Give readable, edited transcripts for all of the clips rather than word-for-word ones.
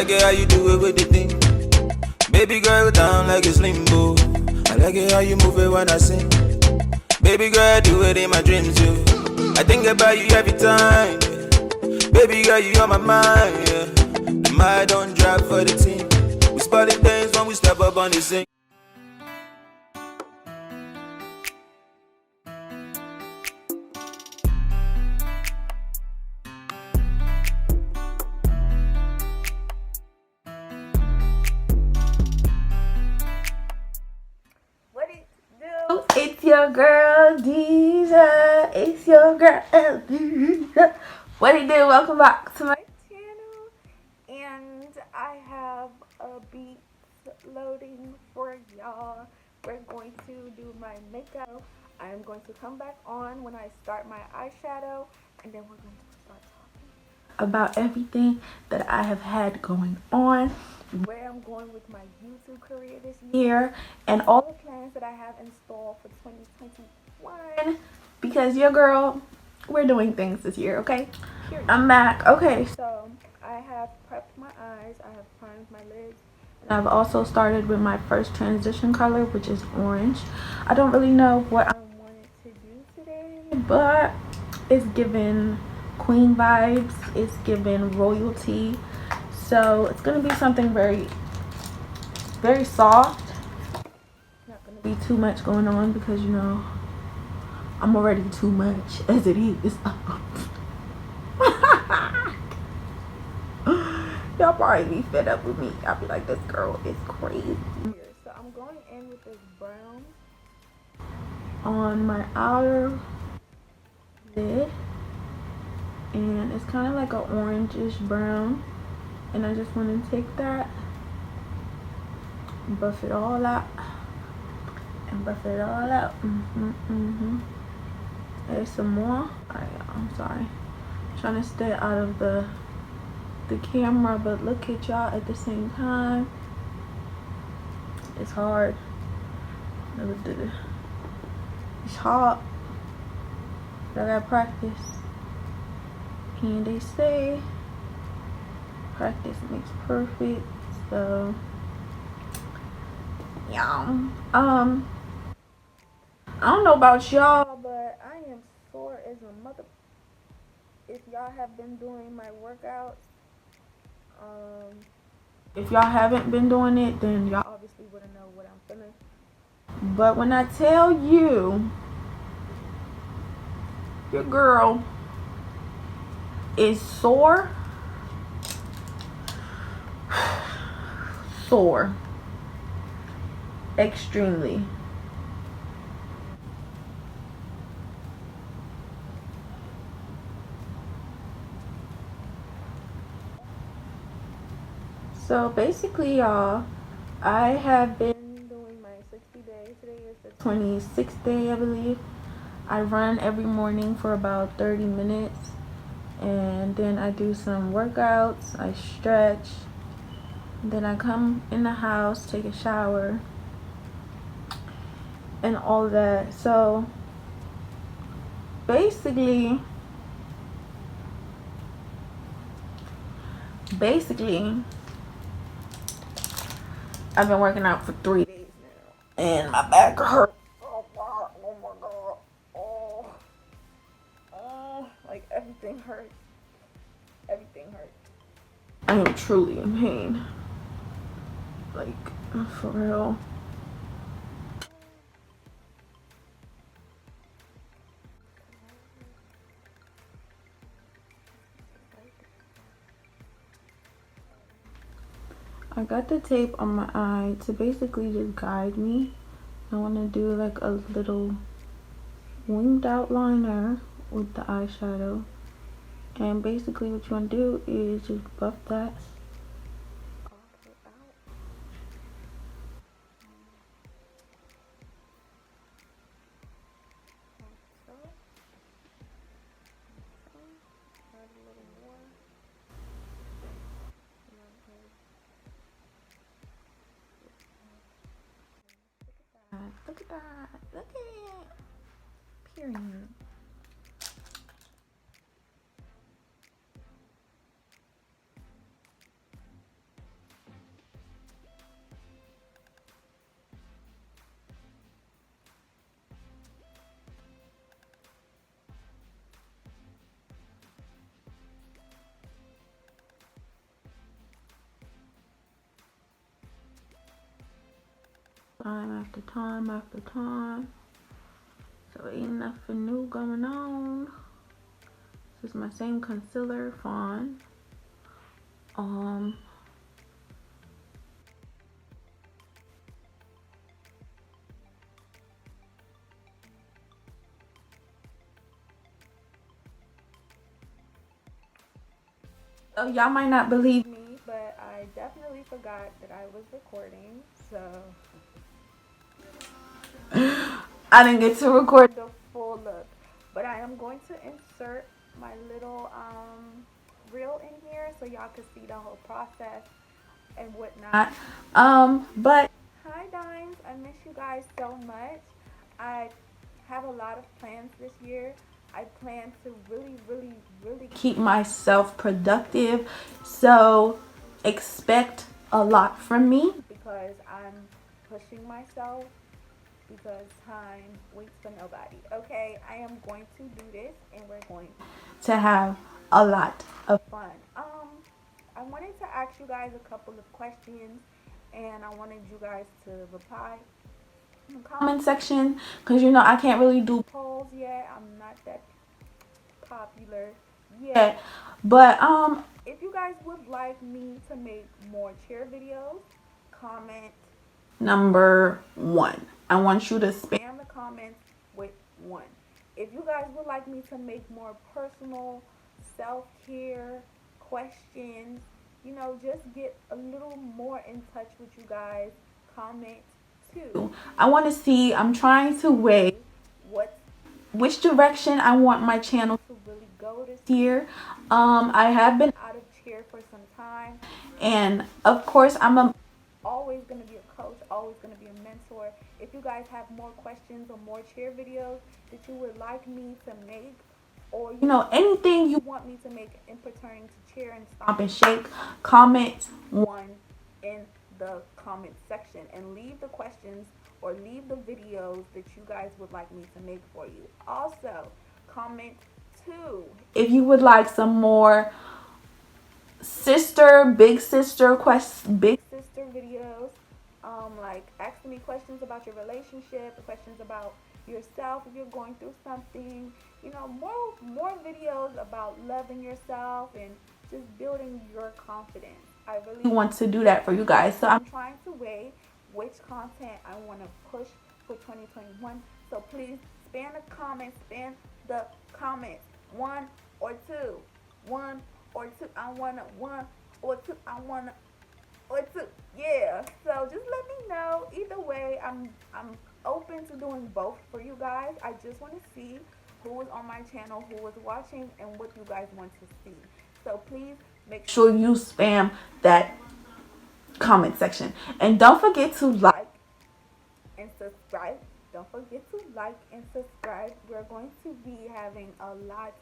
like it how you do it with the thing. Baby girl down like it's limbo. I like it how you move it when I sing. Baby girl do it in my dreams too. I think about you every time. Baby girl you on my mind. Yeah. My don't drive for the team. We spotted things when we step up on the scene. It's your girl Deja. It's your girl Deja. What it do? Welcome back to my channel. And I have a beat loading for y'all. We're going to do my makeup. I am going to come back on when I start my eyeshadow, and then we're going to start talking about everything that I have had going on, where I'm going with my YouTube career this year, and all the plans that I have installed for 2021. Because your girl, we're doing things this year, okay? I'm back. Okay, so I have prepped my eyes, I have primed my lids, and I've also started with my first transition color, which is orange. I don't really know what I wanted to do today, but it's giving queen vibes, it's giving royalty. So it's gonna be something very soft. Not gonna be too much going on because, you know, I'm already too much as it is. Y'all probably be fed up with me. I'll be like, this girl is crazy. So I'm going in with this brown on my outer lid, and it's kind of like an orangish brown, and I just want to take that, buff it all out, and buff it all out. There's some more. I'm sorry, I'm trying to stay out of the camera, but look at y'all at the same time. It's hard. Never did it. It's hard, but I gotta practice. And they say practice makes perfect. So yeah. I don't know about y'all, but I am sore as a mother. If y'all have been doing my workouts, if y'all haven't been doing it, then y'all obviously wouldn't know what I'm feeling. But when I tell you, your girl is sore, sore, extremely. So basically, y'all, I have been doing my 60 days. Today is the 26th day, I believe. I run every morning for about 30 minutes, and then I do some workouts. I stretch, then I come in the house, take a shower, and all that. So basically I've been working out for 3 days now, and my back hurts. Oh my god. Like everything hurts. Everything hurts. I am truly in pain. Like, for real. I got the tape on my eye to basically just guide me. I want to do like a little winged outliner with the eyeshadow. And basically what you want to do is just buff that Look at that. Look at it. Period. time after time after time. So ain't nothing new going on. This is my same concealer, Fawn. So y'all might not believe me, but I definitely forgot that I was recording, so I didn't get to record the full look. But I am going to insert my little reel in here so y'all can see the whole process and whatnot. But hi Dimes, I miss you guys so much. I have a lot of plans this year. I plan to really keep myself productive. So expect a lot from me because I'm pushing myself because time waits for nobody. Okay, I am going to do this and we're going to have a lot of fun. I wanted to ask you guys a couple of questions and I wanted you guys to reply in the comment section because you know I can't really do polls yet. I'm not that popular yet. But if you guys would like me to make more cheer videos, comment number 1. I want you to spam the comments with 1. If you guys would like me to make more personal self-care questions, you know, just get a little more in touch with you guys, comment 2. I want to see, I'm trying to weigh which direction I want my channel to really go this year. I have been out of cheer for some time, and of course I'm always going to be a coach, always going to be a mentor. If you guys have more questions or more cheer videos that you would like me to make, or you know, anything you want me to make in pertaining to cheer and stomp and shake, comment 1 in the comment section and leave the questions or leave the videos that you guys would like me to make for you. Also, comment 2 if you would like some more big sister videos, like asking me questions about your relationship, questions about yourself if you're going through something, you know, more videos about loving yourself and just building your confidence. I really want to do that for you guys, so I'm trying to weigh which content I want to push for 2021. So please spam the comments, 1 or 2, 1 or 2. I want 1 or 2. I want or 2. Yeah. So just let me know. Either way, I'm open to doing both for you guys. I just want to see who is on my channel, who is watching, and what you guys want to see. So please make sure you spam that comment section. And don't forget to like and subscribe. Don't forget to like and subscribe. We're going to be having a lot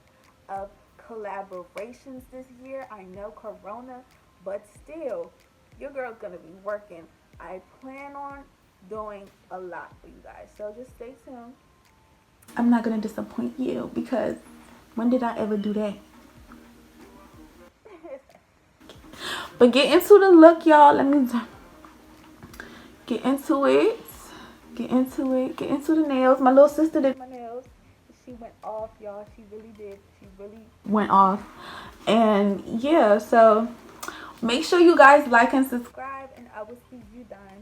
of collaborations this year. I know Corona, but still, your girl's going to be working. I plan on doing a lot for you guys. So just stay tuned. I'm not going to disappoint you because when did I ever do that? But get into the look, y'all. Let me get into it. Get into the nails. My little sister did my nails. She went off, y'all. She really did. She really went off. And yeah, so make sure you guys like and subscribe, and I will see you done